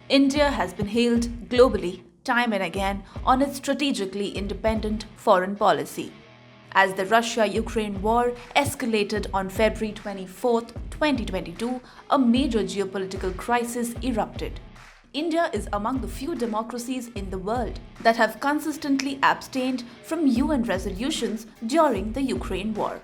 India has been hailed globally time and again on its strategically independent foreign policy. As the Russia-Ukraine war escalated on February 24, 2022, a major geopolitical crisis erupted. India is among the few democracies in the world that have consistently abstained from UN resolutions during the Ukraine war.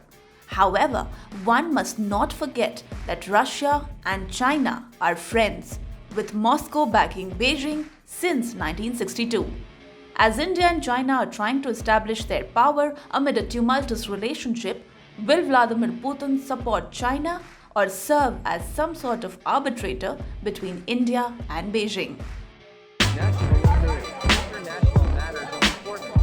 However, one must not forget that Russia and China are friends, with Moscow backing Beijing since 1962. As India and China are trying to establish their power amid a tumultuous relationship, will Vladimir Putin support China or serve as some sort of arbitrator between India and Beijing? International matters of importance.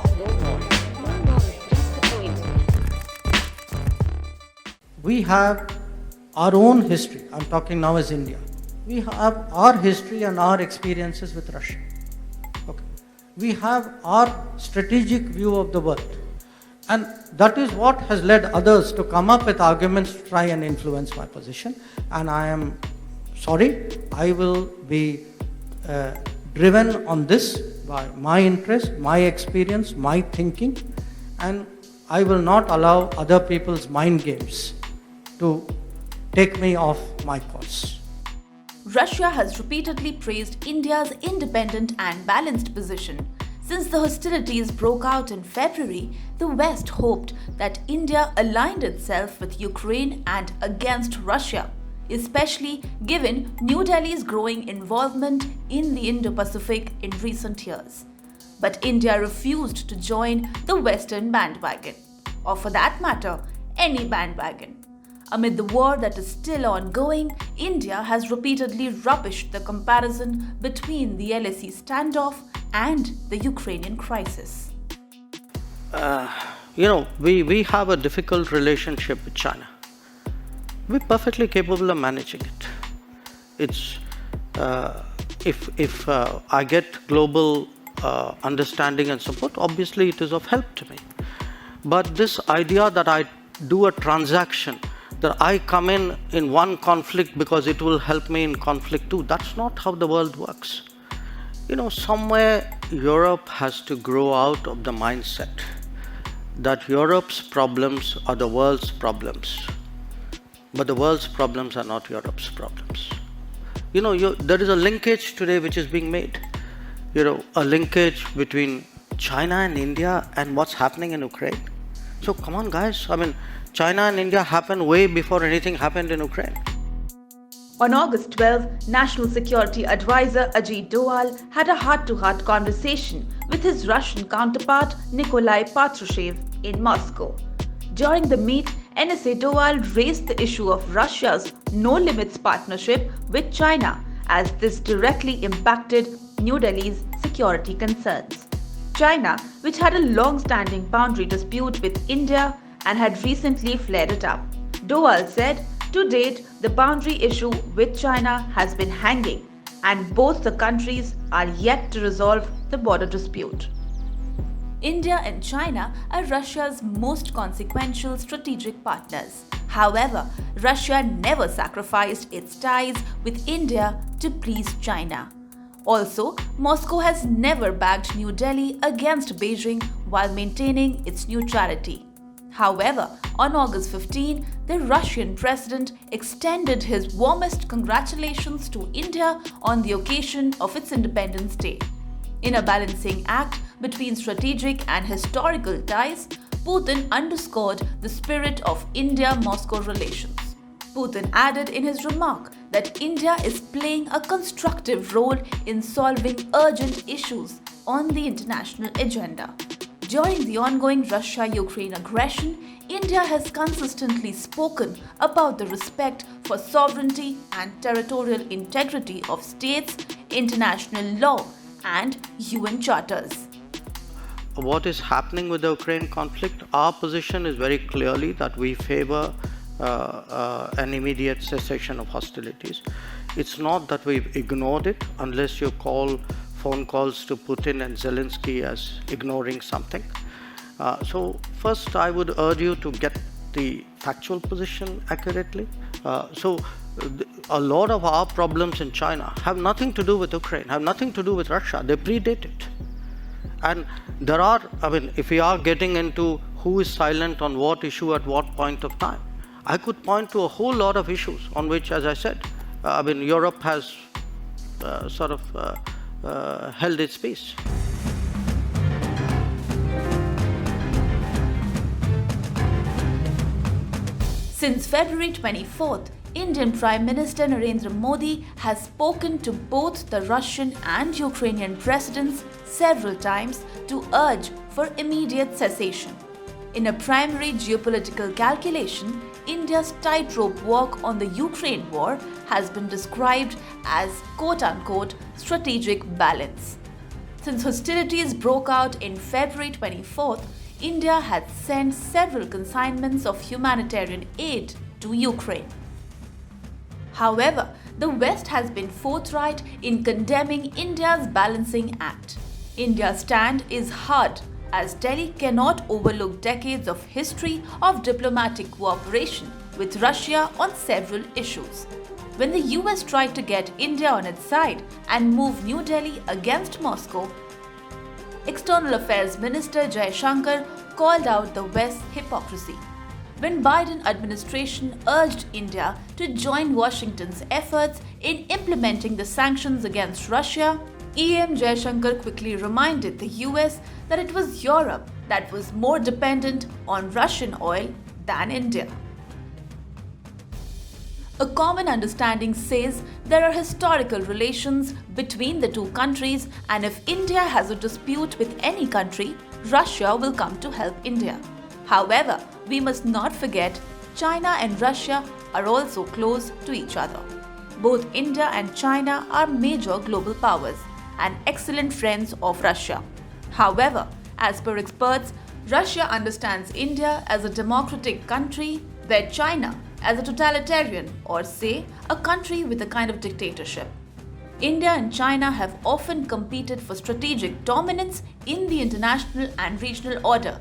We have our own history. I'm talking now as India. We have our history and our experiences with Russia. Okay. We have our strategic view of the world. And that is what has led others to come up with arguments to try and influence my position. And I am sorry, I will be driven on this by my interest, my experience, my thinking, and I will not allow other people's mind games to take me off my course. Russia has repeatedly praised India's independent and balanced position. Since the hostilities broke out in February, the West hoped that India aligned itself with Ukraine and against Russia, especially given New Delhi's growing involvement in the Indo-Pacific in recent years. But India refused to join the Western bandwagon, or for that matter, any bandwagon. Amid the war that is still ongoing, India has repeatedly rubbished the comparison between the LAC standoff and the Ukrainian crisis. We have a difficult relationship with China. We're perfectly capable of managing it. It's if I get global understanding and support, obviously it is of help to me. But this idea that I do a transaction, that I come in one conflict because it will help me in conflict too, that's not how the world works. Somewhere Europe has to grow out of the mindset that Europe's problems are the world's problems, but the world's problems are not Europe's problems. There is a linkage today which is being made, a linkage between China and India and what's happening in Ukraine. So come on guys, China and India happened way before anything happened in Ukraine. On August 12, National Security Advisor Ajit Doval had a heart-to-heart conversation with his Russian counterpart Nikolai Patrushev in Moscow. During the meet, NSA Doval raised the issue of Russia's no-limits partnership with China, as this directly impacted New Delhi's security concerns. China, which had a long-standing boundary dispute with India and had recently flared it up. Doval said, to date, the boundary issue with China has been hanging, and both the countries are yet to resolve the border dispute. India and China are Russia's most consequential strategic partners. However, Russia never sacrificed its ties with India to please China. Also, Moscow has never backed New Delhi against Beijing while maintaining its neutrality. However, on August 15, the Russian president extended his warmest congratulations to India on the occasion of its Independence Day. In a balancing act between strategic and historical ties, Putin underscored the spirit of India-Moscow relations. Putin added in his remark that India is playing a constructive role in solving urgent issues on the international agenda. During the ongoing Russia-Ukraine aggression, India has consistently spoken about the respect for sovereignty and territorial integrity of states, international law, and UN charters. What is happening with the Ukraine conflict? Our position is very clearly that we favor an immediate cessation of hostilities. It's not that we've ignored it, unless you call phone calls to Putin and Zelensky as ignoring something. So first I would urge you to get the factual position accurately. a lot of our problems in China have nothing to do with Ukraine, have nothing to do with Russia. They predate it. And there are, if we are getting into who is silent on what issue at what point of time, I could point to a whole lot of issues on which, as I said, Europe has held its peace. Since February 24th, Indian Prime Minister Narendra Modi has spoken to both the Russian and Ukrainian presidents several times to urge for immediate cessation. In a primary geopolitical calculation, India's tightrope walk on the Ukraine war has been described as quote-unquote strategic balance. Since hostilities broke out in February 24th, India had sent several consignments of humanitarian aid to Ukraine. However, the West has been forthright in condemning India's balancing act. India's stand is hard, as Delhi cannot overlook decades of history of diplomatic cooperation with Russia on several issues. When the US tried to get India on its side and move New Delhi against Moscow, External Affairs Minister Jaishankar called out the West's hypocrisy. When Biden administration urged India to join Washington's efforts in implementing the sanctions against Russia, EM Jaishankar quickly reminded the US that it was Europe that was more dependent on Russian oil than India. A common understanding says there are historical relations between the two countries, and if India has a dispute with any country, Russia will come to help India. However, we must not forget China and Russia are also close to each other. Both India and China are major global powers and excellent friends of Russia. However, as per experts, Russia understands India as a democratic country, where China as a totalitarian, or say, a country with a kind of dictatorship. India and China have often competed for strategic dominance in the international and regional order.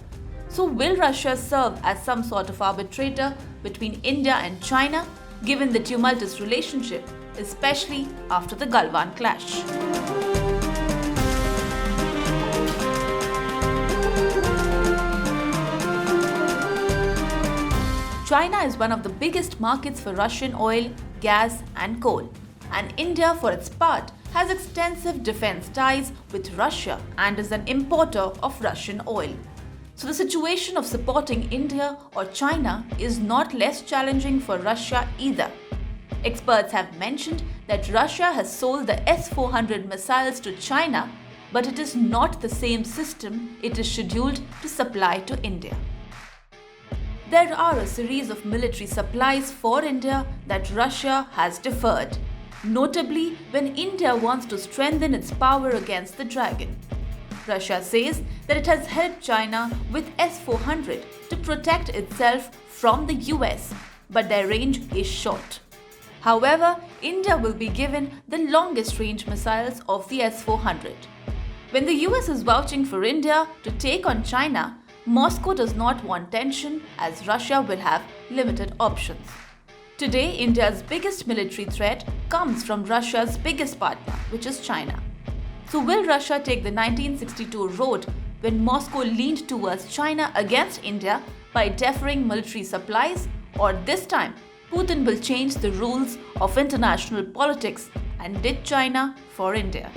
So will Russia serve as some sort of arbitrator between India and China, given the tumultuous relationship, especially after the Galwan clash? China is one of the biggest markets for Russian oil, gas and coal. And India, for its part, has extensive defense ties with Russia and is an importer of Russian oil. So the situation of supporting India or China is not less challenging for Russia either. Experts have mentioned that Russia has sold the S-400 missiles to China, but it is not the same system it is scheduled to supply to India. There are a series of military supplies for India that Russia has deferred, notably when India wants to strengthen its power against the dragon. Russia says that it has helped China with S-400 to protect itself from the US, but their range is short. However, India will be given the longest range missiles of the S-400. When the US is vouching for India to take on China, Moscow does not want tension, as Russia will have limited options. Today, India's biggest military threat comes from Russia's biggest partner, which is China. So will Russia take the 1962 road when Moscow leaned towards China against India by deferring military supplies, or this time Putin will change the rules of international politics and ditch China for India?